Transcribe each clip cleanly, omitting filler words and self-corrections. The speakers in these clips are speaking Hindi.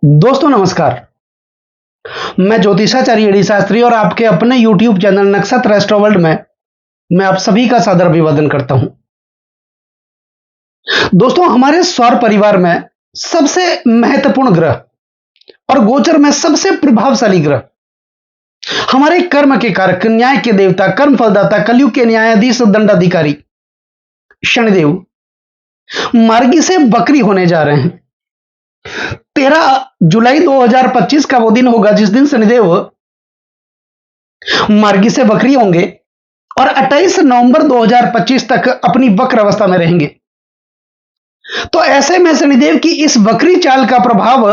दोस्तों नमस्कार। मैं ज्योतिषाचार्य एडी शास्त्री और आपके अपने YouTube चैनल नक्षत्र एस्ट्रो वर्ल्ड में मैं आप सभी का सादर अभिवादन करता हूं। दोस्तों हमारे सौर परिवार में सबसे महत्वपूर्ण ग्रह और गोचर में सबसे प्रभावशाली ग्रह हमारे कर्म के कारक, न्याय के देवता, कर्म फलदाता, कलयुग के न्यायाधीश, दंडाधिकारी शनिदेव मार्गी से बकरी होने जा रहे हैं। 13 जुलाई 2025 का वो दिन होगा जिस दिन शनिदेव मार्गी से बकरी होंगे और 28 नवंबर 2025 तक अपनी वक्र अवस्था में रहेंगे। तो ऐसे में शनिदेव की इस वक्री चाल का प्रभाव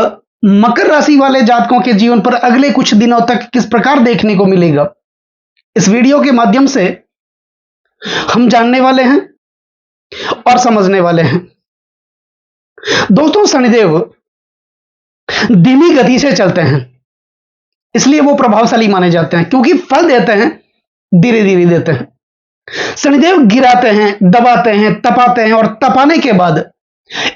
मकर राशि वाले जातकों के जीवन पर अगले कुछ दिनों तक किस प्रकार देखने को मिलेगा, इस वीडियो के माध्यम से हम जानने वाले हैं और समझने वाले हैं। दोस्तों शनिदेव धीमी गति से चलते हैं, इसलिए वो प्रभावशाली माने जाते हैं, क्योंकि फल देते हैं धीरे धीरे देते हैं। शनिदेव गिराते हैं, दबाते हैं, तपाते हैं और तपाने के बाद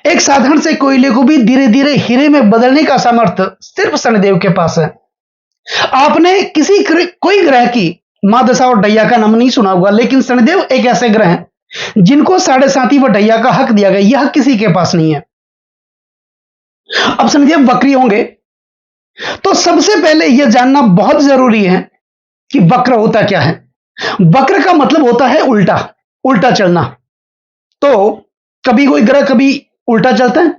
एक साधारण से कोयले को भी धीरे धीरे हीरे में बदलने का सामर्थ्य सिर्फ शनिदेव के पास है। आपने कोई ग्रह की महादशा और ढैया का नाम नहीं सुना होगा, लेकिन शनिदेव एक ऐसे ग्रह हैं जिनको 7.5 व ढैया का हक दिया गया। यह किसी के पास नहीं है। अब शनिदेव वक्री होंगे तो सबसे पहले यह जानना बहुत जरूरी है कि वक्र होता क्या है। वक्र का मतलब होता है उल्टा, उल्टा चलना। तो कभी कोई ग्रह कभी उल्टा चलता है,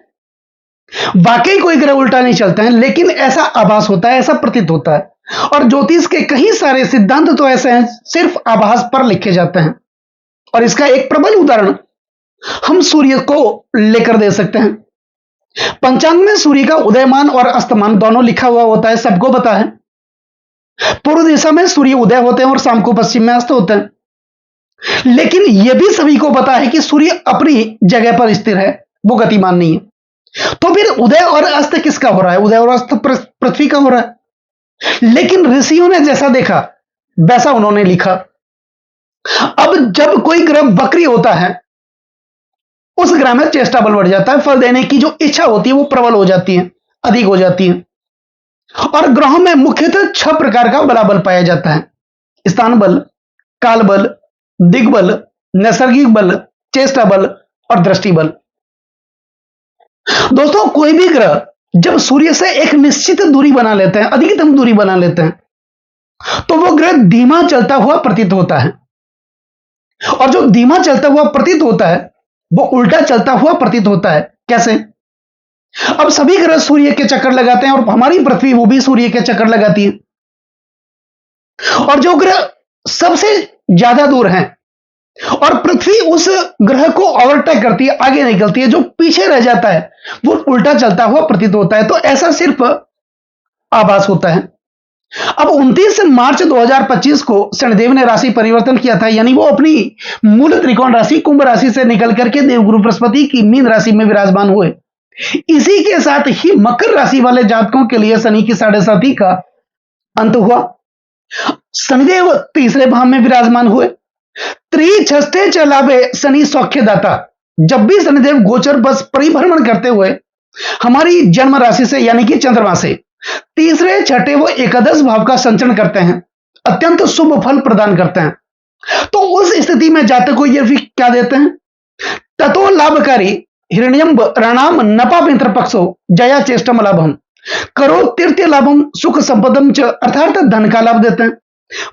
वाकई कोई ग्रह उल्टा नहीं चलता है, लेकिन ऐसा आभास होता है, ऐसा प्रतीत होता है। और ज्योतिष के कई सारे सिद्धांत तो ऐसे हैं सिर्फ आभास पर लिखे जाते हैं। और इसका एक प्रबल उदाहरण हम सूर्य को लेकर दे सकते हैं। पंचांग में सूर्य का उदयमान और अस्तमान दोनों लिखा हुआ होता है, सबको पता है। पूर्व दिशा में सूर्य उदय होते हैं और शाम को पश्चिम में अस्त होते हैं। लेकिन यह भी सभी को पता है कि सूर्य अपनी जगह पर स्थिर है, वो गतिमान नहीं है। तो फिर उदय और अस्त किसका हो रहा है? उदय और अस्त पृथ्वी का हो रहा है। लेकिन ऋषियों ने जैसा देखा वैसा उन्होंने लिखा। अब जब कोई ग्रह वक्री होता है उस ग्रह में चेष्टा बल बढ़ जाता है, फल देने की जो इच्छा होती है वो प्रबल हो जाती है, अधिक हो जाती है। और ग्रहों में मुख्यतः 6 प्रकार का बलाबल पाया जाता है: स्थान बल, काल बल, दिग्बल, नैसर्गिक बल, चेष्टा बल और दृष्टि बल। दोस्तों कोई भी ग्रह जब सूर्य से एक निश्चित दूरी बना लेते हैं, अधिकतम दूरी बना लेते हैं, तो वो ग्रह धीमा चलता हुआ प्रतीत होता है। और जो धीमा चलता हुआ प्रतीत होता है वो उल्टा चलता हुआ प्रतीत होता है। कैसे? अब सभी ग्रह सूर्य के चक्कर लगाते हैं और हमारी पृथ्वी वो भी सूर्य के चक्कर लगाती है। और जो ग्रह सबसे ज्यादा दूर हैं और पृथ्वी उस ग्रह को ओवरटेक करती है, आगे निकलती है, जो पीछे रह जाता है वो उल्टा चलता हुआ प्रतीत होता है। तो ऐसा सिर्फ आभास होता है। अब 29 मार्च 2025 को शनिदेव ने राशि परिवर्तन किया था, यानी वो अपनी मूल त्रिकोण राशि कुंभ राशि से निकल करके देवगुरु बृहस्पति की मीन राशि में विराजमान हुए। इसी के साथ ही मकर राशि वाले जातकों के लिए शनि की 7.5 का अंत हुआ। शनिदेव तीसरे भाव में विराजमान हुए। त्रिछष्टे चलावे शनि सौख्यदाता। जब भी शनिदेव गोचर बस परिभ्रमण करते हुए हमारी जन्म राशि से यानी कि चंद्रमा से तीसरे छठे वो एकादश भाव का संचरण करते हैं, अत्यंत शुभ फल प्रदान करते हैं। तो उस स्थिति में जातक को ये भी क्या देते हैं? ततो लाभकारी हिरण्यम रणाम नपा मित्र पक्षो जया चेष्टम लाभम करो तृतीय लाभम सुख संपदम च, अर्थात धन का लाभ देते हैं,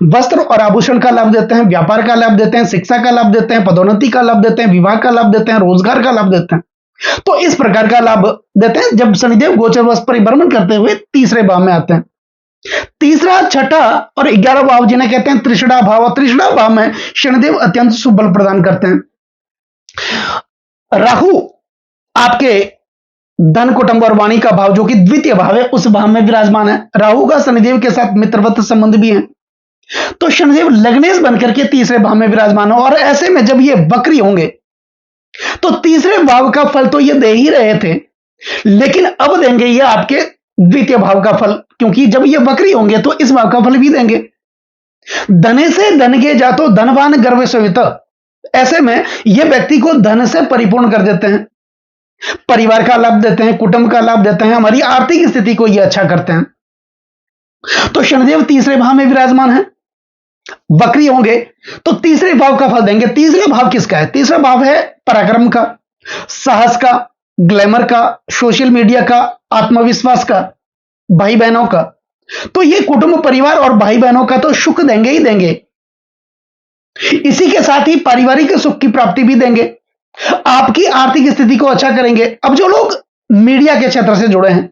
वस्त्र और आभूषण का लाभ देते हैं, व्यापार का लाभ देते हैं, शिक्षा का लाभ देते हैं, पदोन्नति का लाभ देते हैं, विवाह का लाभ देते हैं, रोजगार का लाभ देते हैं। तो इस प्रकार का लाभ देते हैं जब शनिदेव गोचर वर्ष परिभ्रमण करते हुए तीसरे भाव में आते हैं। तीसरा, छठा और 11 भाव जिन्हें कहते हैं त्रिषणा भाव, और त्रिषणा भाव में शनिदेव अत्यंत शुभ बल प्रदान करते हैं। राहु आपके धन कुटुंब और वाणी का भाव जो कि द्वितीय भाव है उस भाव में विराजमान है। राहु का शनिदेव के साथ मित्रवत संबंध भी है। तो शनिदेव लग्नेश बनकर के तीसरे भाव में विराजमान हो। और ऐसे में जब ये वक्री होंगे तो तीसरे भाव का फल तो ये दे ही रहे थे, लेकिन अब देंगे ये आपके द्वितीय भाव का फल, क्योंकि जब ये वक्री होंगे तो इस भाव का फल भी देंगे। धने से धन के जातो धनवान गर्भ सवित। ऐसे में ये व्यक्ति को धन से परिपूर्ण कर देते हैं। परिवार का लाभ देते हैं, कुटुंब का लाभ देते हैं, हमारी आर्थिक स्थिति को ये अच्छा करते हैं। तो शनिदेव तीसरे भाव में विराजमान है, वक्री होंगे तो तीसरे भाव का फल देंगे। तीसरा भाव किसका है? तीसरा भाव है पराक्रम का, साहस का, ग्लैमर का, सोशल मीडिया का, आत्मविश्वास का, भाई बहनों का। तो ये कुटुंब, परिवार और भाई बहनों का तो सुख देंगे ही देंगे, इसी के साथ ही पारिवारिक सुख की प्राप्ति भी देंगे, आपकी आर्थिक स्थिति को अच्छा करेंगे। अब जो लोग मीडिया के क्षेत्र से जुड़े हैं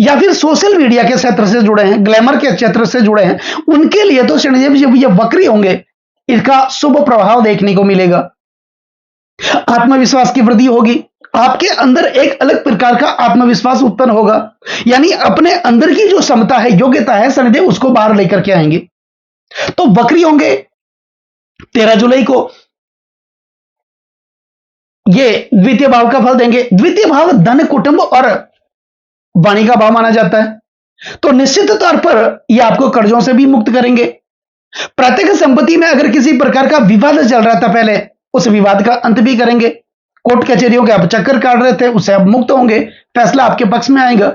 या फिर सोशल मीडिया के क्षेत्र से जुड़े हैं, ग्लैमर के क्षेत्र से जुड़े हैं, उनके लिए तो शनिदेव जब ये वक्री होंगे, इसका शुभ प्रभाव देखने को मिलेगा। आत्मविश्वास की वृद्धि होगी, आपके अंदर एक अलग प्रकार का आत्मविश्वास उत्पन्न होगा, यानी अपने अंदर की जो क्षमता है, योग्यता है, शनिदेव उसको बाहर लेकर के आएंगे। तो वक्री होंगे 13 जुलाई को, ये द्वितीय भाव का फल देंगे। द्वितीय भाव धन, कुटुंब और वाणी का भाव माना जाता है। तो निश्चित तौर पर यह आपको कर्जों से भी मुक्त करेंगे। प्रत्येक संपत्ति में अगर किसी प्रकार का विवाद चल रहा था पहले, उस विवाद का अंत भी करेंगे। कोर्ट कचहरियों के आप चक्कर काट रहे थे, उससे आप मुक्त होंगे, फैसला आपके पक्ष में आएगा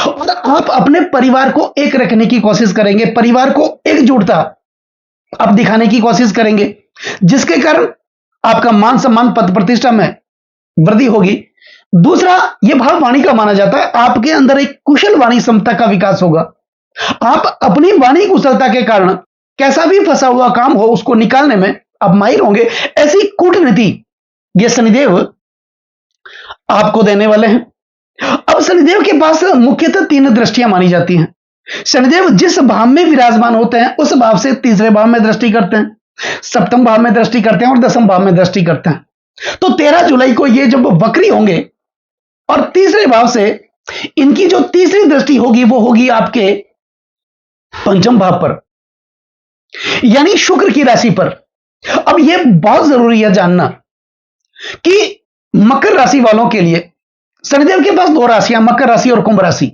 और आप अपने परिवार को एक रखने की कोशिश करेंगे, परिवार को एकजुटता आप दिखाने की कोशिश करेंगे, जिसके कारण आपका मान सम्मान, पद प्रतिष्ठा में वृद्धि होगी। दूसरा, यह भाव वाणी का माना जाता है, आपके अंदर एक कुशल वाणी क्षमता का विकास होगा। आप अपनी वाणी कुशलता के कारण कैसा भी फंसा हुआ काम हो, उसको निकालने में आप माहिर होंगे। ऐसी कूटनीति ये शनिदेव आपको देने वाले हैं। अब शनिदेव के पास मुख्यतः 3 दृष्टियां मानी जाती हैं। शनिदेव जिस भाव में विराजमान होते हैं, उस भाव से तीसरे भाव में दृष्टि करते हैं, सप्तम भाव में दृष्टि करते हैं और दसम भाव में दृष्टि करते हैं। तो 13 जुलाई को ये जब वक्री होंगे और तीसरे भाव से इनकी जो तीसरी दृष्टि होगी, वो होगी आपके पंचम भाव पर, यानी शुक्र की राशि पर। अब यह बहुत जरूरी है जानना कि मकर राशि वालों के लिए शनिदेव के पास 2 राशियां, मकर राशि और कुंभ राशि।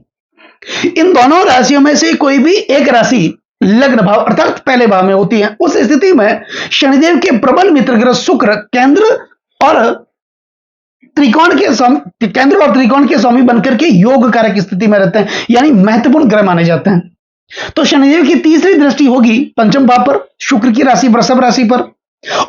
इन दोनों राशियों में से कोई भी एक राशि लग्न भाव अर्थात पहले भाव में होती है। उस स्थिति में शनिदेव के प्रबल मित्र ग्रह शुक्र केंद्र और त्रिकोण के स्वामी, केंद्र और त्रिकोण के स्वामी बनकर के योग कारक स्थिति में रहते हैं, यानी महत्वपूर्ण ग्रह माने जाते हैं। तो शनिदेव की तीसरी दृष्टि होगी पंचम भाव पर, शुक्र की राशि वृषभ राशि पर,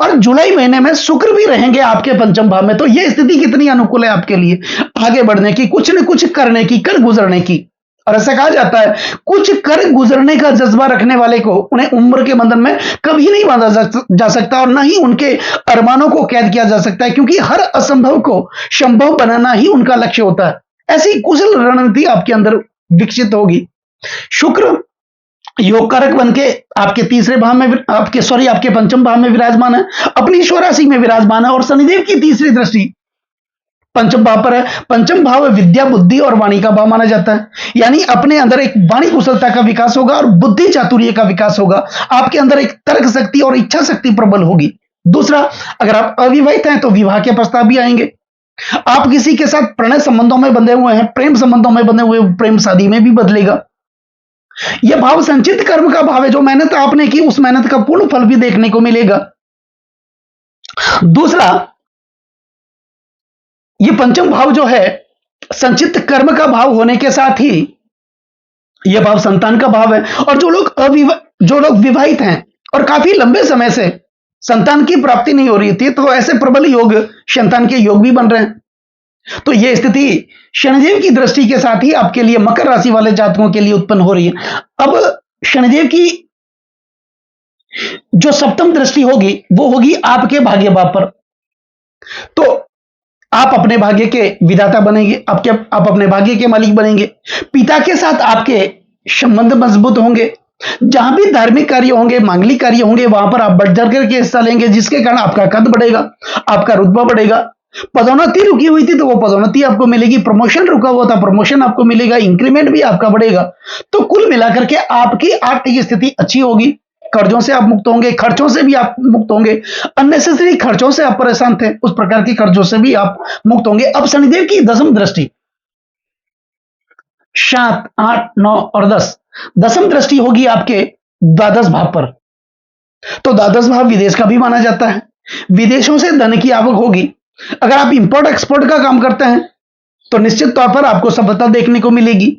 और जुलाई महीने में शुक्र भी रहेंगे आपके पंचम भाव में। तो यह स्थिति कितनी अनुकूल है आपके लिए आगे बढ़ने की, कुछ न कुछ करने की, कर गुजरने की। और ऐसा कहा जाता है, कुछ कर गुजरने का जज्बा रखने वाले को उन्हें उम्र के बंधन में कभी नहीं बांधा जा सकता और न ही उनके अरमानों को कैद किया जा सकता है, क्योंकि हर असंभव को संभव बनाना ही उनका लक्ष्य होता है। ऐसी कुशल रणनीति आपके अंदर विकसित होगी। शुक्र योग कारक बन के आपके तीसरे भाव में, आपके पंचम भाव में विराजमान है, अपनी स्वराशि में विराजमान है, और शनिदेव की तीसरी दृष्टि पंचम भाव पर है। पंचम भाव विद्या, बुद्धि और वाणी का भाव माना जाता है, यानी अपने अंदर एक वाणी कुशलता का विकास होगा और बुद्धि चातुर्य का विकास होगा। आपके अंदर एक तर्क शक्ति और इच्छा शक्ति प्रबल होगी। दूसरा, अगर आप अविवाहित हैं तो विवाह के प्रस्ताव भी आएंगे। आप किसी के साथ प्रणय संबंधों में बंधे हुए हैं, प्रेम संबंधों में बंधे हुए, प्रेम शादी में भी बदलेगा। यह भाव संचित कर्म का भाव है, जो मेहनत आपने की उस मेहनत का पूर्ण फल भी देखने को मिलेगा। दूसरा, यह पंचम भाव जो है संचित कर्म का भाव होने के साथ ही यह भाव संतान का भाव है, और जो लोग विवाहित हैं और काफी लंबे समय से संतान की प्राप्ति नहीं हो रही थी, तो ऐसे प्रबल योग, संतान के योग भी बन रहे हैं। तो यह स्थिति शनिदेव की दृष्टि के साथ ही आपके लिए, मकर राशि वाले जातकों के लिए उत्पन्न हो रही है। अब शनिदेव की जो सप्तम दृष्टि होगी, वो होगी आपके भाग्य भाव पर। तो आप अपने भाग्य के विधाता बनेंगे, आप अपने भाग्य के मालिक बनेंगे। पिता के साथ आपके संबंध मजबूत होंगे। जहां भी धार्मिक कार्य होंगे, मांगलिक कार्य होंगे, वहां पर आप बढ़ चढ़ करके हिस्सा लेंगे, जिसके कारण आपका कद बढ़ेगा, आपका रुतबा बढ़ेगा। पदोन्नति रुकी हुई थी तो वो पदोन्नति आपको मिलेगी, प्रमोशन रुका हुआ था, प्रमोशन आपको मिलेगा, इंक्रीमेंट भी आपका बढ़ेगा। तो कुल मिलाकर के आपकी आर्थिक स्थिति अच्छी होगी। कर्जों से आप मुक्त होंगे, खर्चों से भी आप मुक्त होंगे। अननेसेसरी खर्चों से आप परेशान थे, उस प्रकार के कर्जों से भी आप मुक्त होंगे। अब शनिदेव की दसम दृष्टि 7, 8, 9 और 10, दसम दृष्टि होगी आपके द्वादश भाव पर। तो द्वादश भाव विदेश का भी माना जाता है, विदेशों से धन की आवक होगी। अगर आप इंपोर्ट एक्सपोर्ट का काम करते हैं तो निश्चित तौर पर आपको सफलता देखने को मिलेगी।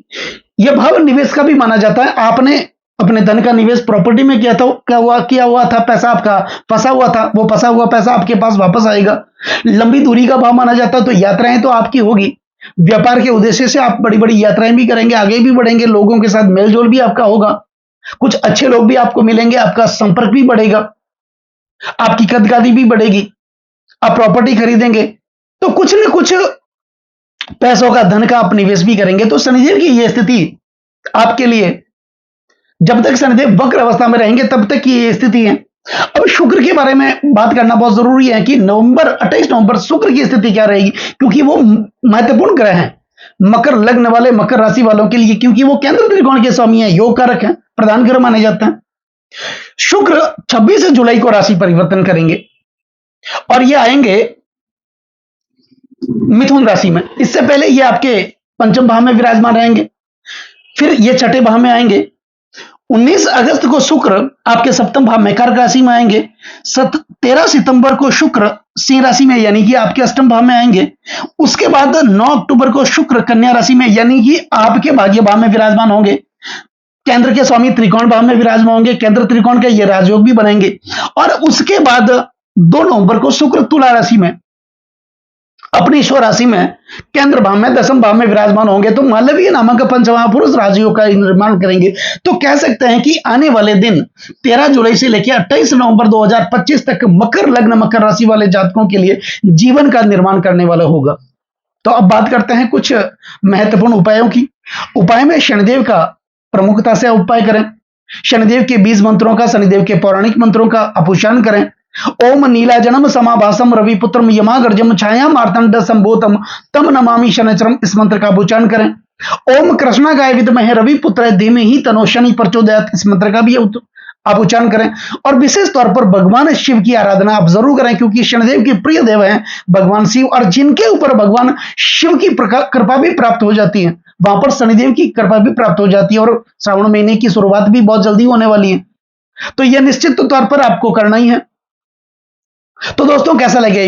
यह भाव निवेश का भी माना जाता है। आपने अपने धन का निवेश प्रॉपर्टी में किया हुआ था, पैसा आपका फंसा हुआ था, वो फंसा हुआ पैसा आपके पास वापस आएगा। लंबी दूरी का भाव माना जाता है, तो यात्राएं तो आपकी होगी। व्यापार के उद्देश्य से आप बड़ी बड़ी यात्राएं भी करेंगे, आगे भी बढ़ेंगे, लोगों के साथ मेलजोल भी आपका होगा, कुछ अच्छे लोग भी आपको मिलेंगे, आपका संपर्क भी बढ़ेगा, आपकी कदकाठी भी बढ़ेगी, आप प्रॉपर्टी खरीदेंगे, तो कुछ न कुछ पैसों का, धन का आप निवेश भी करेंगे। तो शनिदेव की यह स्थिति आपके लिए, जब तक शनिदेव वक्र अवस्था में रहेंगे तब तक की ये स्थिति है। अब शुक्र के बारे में बात करना बहुत जरूरी है कि 28 नवंबर शुक्र की स्थिति क्या रहेगी, क्योंकि वो महत्वपूर्ण ग्रह हैं मकर लग्न वाले, मकर राशि वालों के लिए, क्योंकि वो केंद्र त्रिकोण के स्वामी हैं, योग कारक हैं, प्रधान ग्रह माने जाते हैं। शुक्र 26 जुलाई को राशि परिवर्तन करेंगे और ये आएंगे मिथुन राशि में। इससे पहले ये आपके पंचम भाव में विराजमान रहेंगे, फिर ये छठे भाव में आएंगे। 19 अगस्त को शुक्र आपके सप्तम भाव में कर्क राशि में आएंगे। 13 सितंबर को शुक्र सिंह राशि में यानी कि आपके अष्टम भाव में आएंगे। उसके बाद 9 अक्टूबर को शुक्र कन्या राशि में यानी कि आपके भाग्य भाव में विराजमान होंगे। केंद्र के स्वामी त्रिकोण भाव में विराजमान होंगे, केंद्र त्रिकोण के ये राजयोग भी बनेंगे। और उसके बाद 2 नवंबर को शुक्र तुला राशि में अपनी स्व राशि में केंद्र भाव में दसम भाव में विराजमान होंगे। तो मालवीय नामक पंचमहा पुरुष राजयोग का निर्माण करेंगे। तो कह सकते हैं कि आने वाले दिन 13 जुलाई से लेकर 28 नवंबर 2025 तक मकर लग्न, मकर राशि वाले जातकों के लिए जीवन का निर्माण करने वाला होगा। तो अब बात करते हैं कुछ महत्वपूर्ण उपायों की। उपाय में शनिदेव का प्रमुखता से उपाय करें। शनिदेव के 20 मंत्रों का, शनिदेव के पौराणिक मंत्रों का आप उच्चारण करें। ओम नीलाजनम समाभासम रविपुत्रम यमागर्जम छाया मार्तंड संभूतम तम नमामि शनिचरम, इस मंत्र का उच्चारण करें। ओम कृष्णागाय विद्महे रविपुत्राय धीमहि तन्नो शनि प्रचोदयात्, इस मंत्र का भी आप उच्चारण करें। और विशेष तौर पर भगवान शिव की आराधना आप जरूर करें, क्योंकि शनिदेव के प्रिय देव हैं भगवान शिव, और जिनके ऊपर भगवान शिव की कृपा भी प्राप्त हो जाती है, वहां पर शनिदेव की कृपा भी प्राप्त हो जाती है। और श्रावण महीने की शुरुआत भी बहुत जल्दी होने वाली है, तो यह निश्चित तौर पर आपको करना ही है। तो दोस्तों, कैसा लगा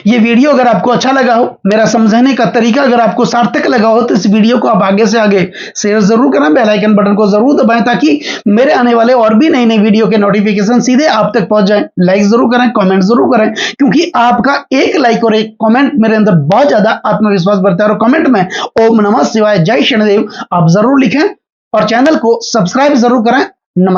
ये वीडियो अगर आपको अच्छा लगा हो, मेरा समझाने का तरीका अगर आपको सार्थक लगा हो, तो इस वीडियो को आप आगे से आगे शेयर जरूर करें, बेल आइकन बटन को जरूर दबाएं, ताकि मेरे आने वाले और भी नई नई वीडियो के नोटिफिकेशन सीधे आप तक पहुंच जाएं। लाइक जरूर करें, कमेंट जरूर करें, क्योंकि आपका एक लाइक और एक कमेंट मेरे अंदर बहुत ज्यादा आत्मविश्वास बढ़ता है। और कमेंट में ओम नमः शिवाय, जय शनिदेव आप जरूर लिखें, और चैनल को सब्सक्राइब जरूर करें। नमस्कार।